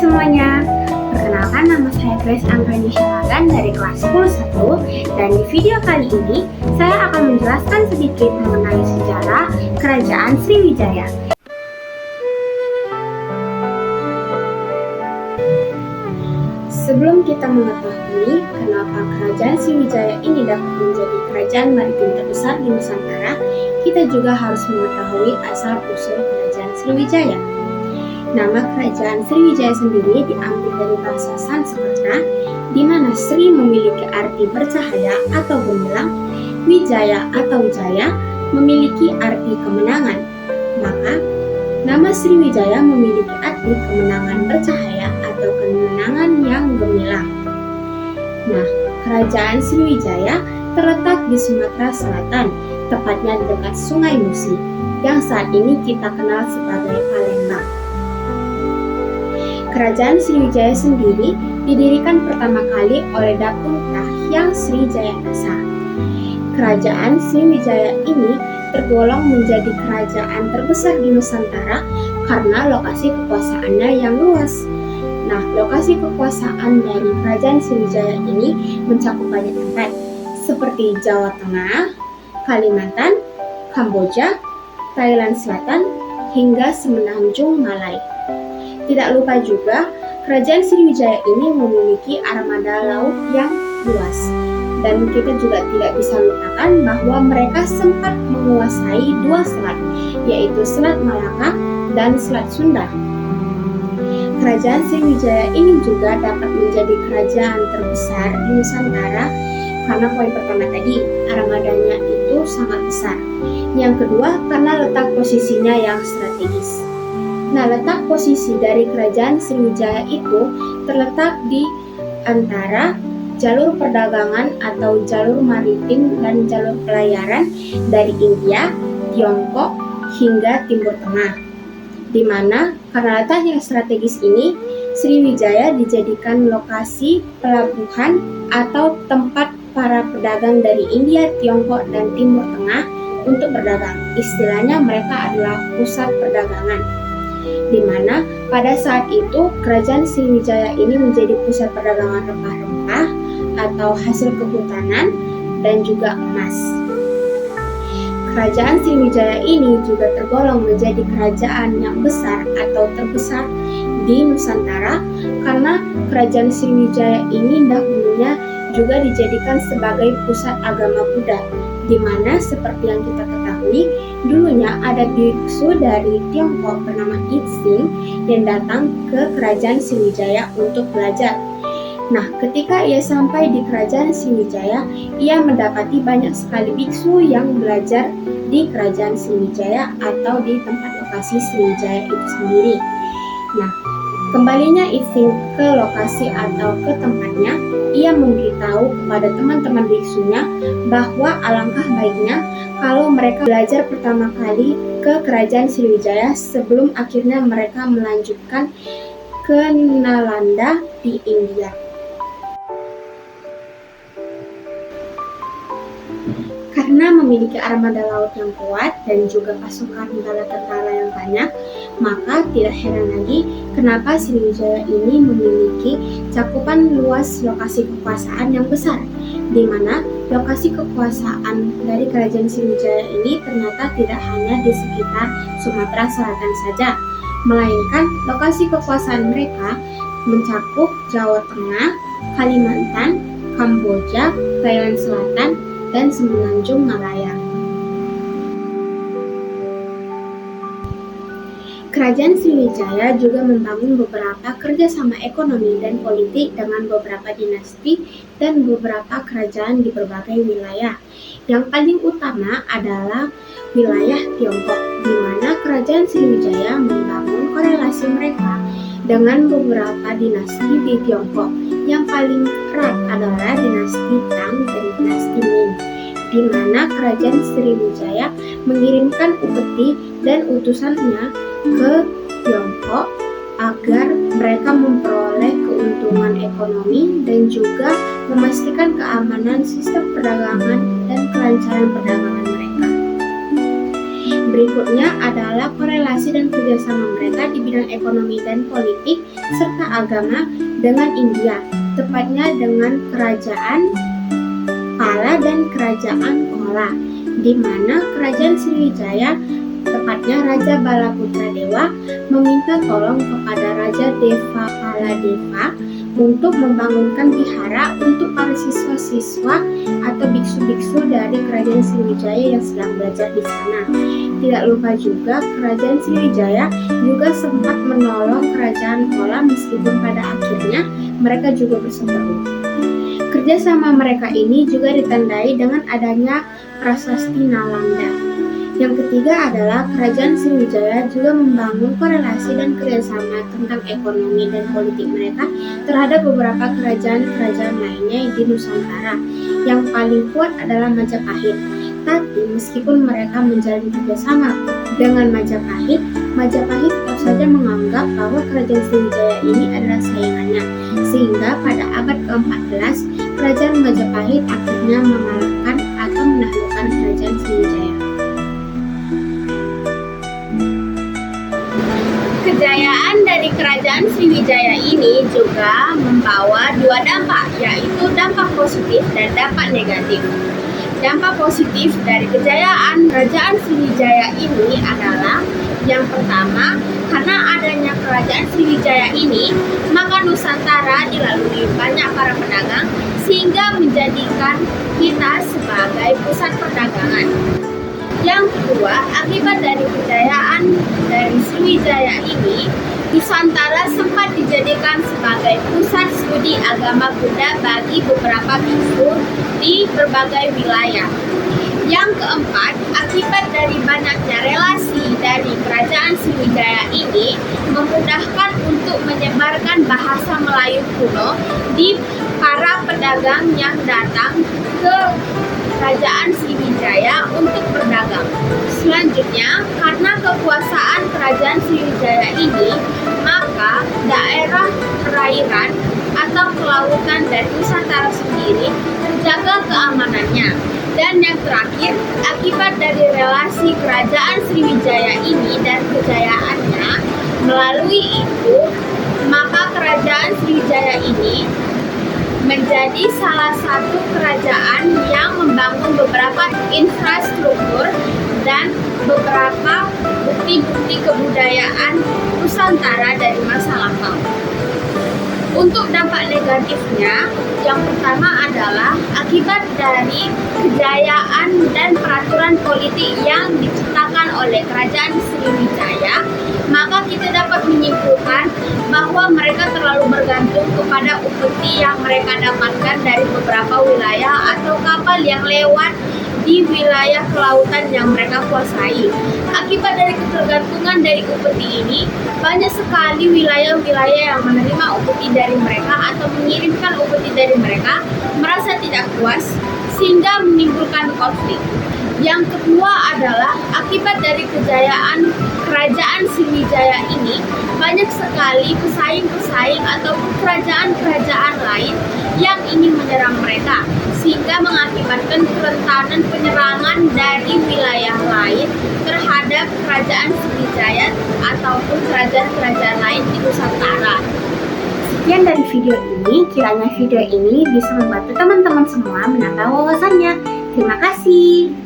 semuanya, perkenalkan nama saya Grace Anggani Syalagan dari kelas 10-1 dan di video kali ini saya akan menjelaskan sedikit mengenai sejarah Kerajaan Sriwijaya. Sebelum kita mengetahui kenapa Kerajaan Sriwijaya ini dapat menjadi kerajaan maritim terbesar di Nusantara, kita juga harus mengetahui asal-usul Kerajaan Sriwijaya. Nama Kerajaan Sriwijaya sendiri diambil dari bahasa Sanskerta, di mana Sri memiliki arti bercahaya atau gemilang, Wijaya atau Jaya memiliki arti kemenangan. Maka, nama Sriwijaya memiliki arti kemenangan bercahaya atau kemenangan yang gemilang. Nah, Kerajaan Sriwijaya terletak di Sumatera Selatan, tepatnya di dekat Sungai Musi, yang saat ini kita kenal sebagai Palembang. Kerajaan Sriwijaya sendiri didirikan pertama kali oleh Datuk Kahiyang Sri Jayanasa. Kerajaan Sriwijaya ini tergolong menjadi kerajaan terbesar di Nusantara karena lokasi kekuasaannya yang luas. Nah, lokasi kekuasaan dari Kerajaan Sriwijaya ini mencakup banyak tempat, seperti Jawa Tengah, Kalimantan, Kamboja, Thailand Selatan, hingga Semenanjung Malay. Tidak lupa juga, Kerajaan Sriwijaya ini memiliki armada laut yang luas. Dan kita juga tidak bisa lupakan bahwa mereka sempat menguasai dua selat, yaitu Selat Malaka dan Selat Sunda. Kerajaan Sriwijaya ini juga dapat menjadi kerajaan terbesar di Nusantara karena poin pertama tadi, armadanya itu sangat besar. Yang kedua, karena letak posisinya yang strategis. Nah, letak posisi dari Kerajaan Sriwijaya itu terletak di antara jalur perdagangan atau jalur maritim dan jalur pelayaran dari India, Tiongkok, hingga Timur Tengah. Di mana karena letak yang strategis ini, Sriwijaya dijadikan lokasi pelabuhan atau tempat para pedagang dari India, Tiongkok, dan Timur Tengah untuk berdagang. Istilahnya mereka adalah pusat perdagangan. Di mana pada saat itu Kerajaan Sriwijaya ini menjadi pusat perdagangan rempah-rempah atau hasil kehutanan dan juga emas. Kerajaan Sriwijaya ini juga tergolong menjadi kerajaan yang besar atau terbesar di Nusantara karena Kerajaan Sriwijaya ini dahulunya juga dijadikan sebagai pusat agama Buddha, di mana seperti yang kita ketahui, dulunya ada biksu dari Tiongkok bernama Yixing yang datang ke Kerajaan Sriwijaya untuk belajar. Nah, ketika ia sampai di Kerajaan Sriwijaya, ia mendapati banyak sekali biksu yang belajar di Kerajaan Sriwijaya atau di tempat lokasi Sriwijaya itu sendiri. Nah, kembalinya Yixing ke lokasi atau ke tempatnya, ia memberitahu kepada teman-teman biksunya bahwa alangkah baiknya kalau mereka belajar pertama kali ke Kerajaan Sriwijaya sebelum akhirnya mereka melanjutkan ke Nalanda di India. Karena memiliki armada laut yang kuat dan juga pasukan bala tentara yang banyak, maka tidak heran lagi kenapa Sriwijaya ini memiliki cakupan luas lokasi kekuasaan yang besar, di mana lokasi kekuasaan dari Kerajaan Sriwijaya ini ternyata tidak hanya di sekitar Sumatera Selatan saja, melainkan lokasi kekuasaan mereka mencakup Jawa Tengah, Kalimantan, Kamboja, Thailand Selatan, dan Semenanjung Malaya. Kerajaan Sriwijaya juga membangun beberapa kerjasama ekonomi dan politik dengan beberapa dinasti dan beberapa kerajaan di berbagai wilayah. Yang paling utama adalah wilayah Tiongkok, di mana Kerajaan Sriwijaya membangun korelasi mereka dengan beberapa dinasti di Tiongkok. Yang paling erat adalah dinasti Tang dan dinasti Ming, di mana Kerajaan Sriwijaya mengirimkan upeti dan utusannya ke Tiongkok agar mereka memperoleh keuntungan ekonomi dan juga memastikan keamanan sistem perdagangan dan kelancaran perdagangan mereka. Berikutnya adalah korelasi dan kerjasama mereka di bidang ekonomi dan politik serta agama dengan India, tepatnya dengan kerajaan Pala dan kerajaan Kola, di mana kerajaan Sriwijaya, tepatnya Raja Balaputra Dewa, meminta tolong kepada Raja Deva Paladeva untuk membangunkan vihara untuk para siswa-siswa atau biksu-biksu dari kerajaan Sriwijaya yang sedang belajar di sana. Tidak lupa juga kerajaan Sriwijaya juga sempat menolong kerajaan Kola meskipun pada akhirnya mereka juga berseteru. Kerjasama mereka ini juga ditandai dengan adanya Prasasti Nalanda. Yang ketiga adalah kerajaan Sriwijaya juga membangun korelasi dan kerjasama tentang ekonomi dan politik mereka terhadap beberapa kerajaan-kerajaan lainnya di Nusantara. Yang paling kuat adalah Majapahit. Tapi meskipun mereka menjalin kerjasama dengan Majapahit tetap saja menganggap bahwa kerajaan Sriwijaya ini adalah saingannya. Sehingga pada abad ke-14, kerajaan Majapahit akhirnya mengalahkan atau menaklukkan kerajaan Sriwijaya. Kejayaan dari kerajaan Sriwijaya ini juga membawa dua dampak, yaitu dampak positif dan dampak negatif. Dampak positif dari kejayaan kerajaan Sriwijaya ini adalah yang pertama, karena adanya kerajaan Sriwijaya ini, maka Nusantara dilalui banyak para pedagang sehingga menjadikan kita sebagai pusat perdagangan. Yang kedua, akibat dari kejayaan dari Sriwijaya ini, Nusantara sempat dijadikan sebagai pusat studi agama Buddha bagi beberapa biksu di berbagai wilayah. Yang keempat, akibat dari banyaknya relasi dari kerajaan Sriwijaya ini memudahkan untuk menyebarkan bahasa Melayu kuno di para pedagang yang datang ke kerajaan Sriwijaya untuk berdagang. Selanjutnya, karena kekuasaan kerajaan Sriwijaya ini, maka daerah perairan atau kelautan dari Nusantara sendiri terjaga keamanannya. Dan yang terakhir, akibat dari relasi kerajaan Sriwijaya ini dan kejayaannya, melalui itu, maka kerajaan Sriwijaya ini menjadi salah satu kerajaan yang membangun beberapa infrastruktur dan beberapa bukti-bukti kebudayaan Nusantara dari masa lampau. Untuk dampak negatifnya, yang pertama adalah akibat dari kejayaan dan peraturan politik yang diciptakan oleh kerajaan Sriwijaya, maka kita dapat menyimpulkan bahwa mereka terlalu bergantung kepada upeti yang mereka dapatkan dari beberapa wilayah atau kapal yang lewat di wilayah kelautan yang mereka kuasai. Akibat dari ketergantungan dari upeti ini, banyak sekali wilayah-wilayah yang menerima upeti dari mereka atau mengirimkan upeti dari mereka merasa tidak puas sehingga menimbulkan konflik. Yang kedua adalah akibat dari kejayaan kerajaan Sriwijaya ini, banyak sekali pesaing-pesaing ataupun kerajaan-kerajaan lain yang ingin menyerang mereka, sehingga mengakibatkan kerentanan penyerangan dari wilayah lain terhadap kerajaan Sriwijaya ataupun kerajaan-kerajaan lain di Nusantara. Sekian dari video ini, kiranya video ini bisa membantu teman-teman semua menambah wawasannya. Terima kasih.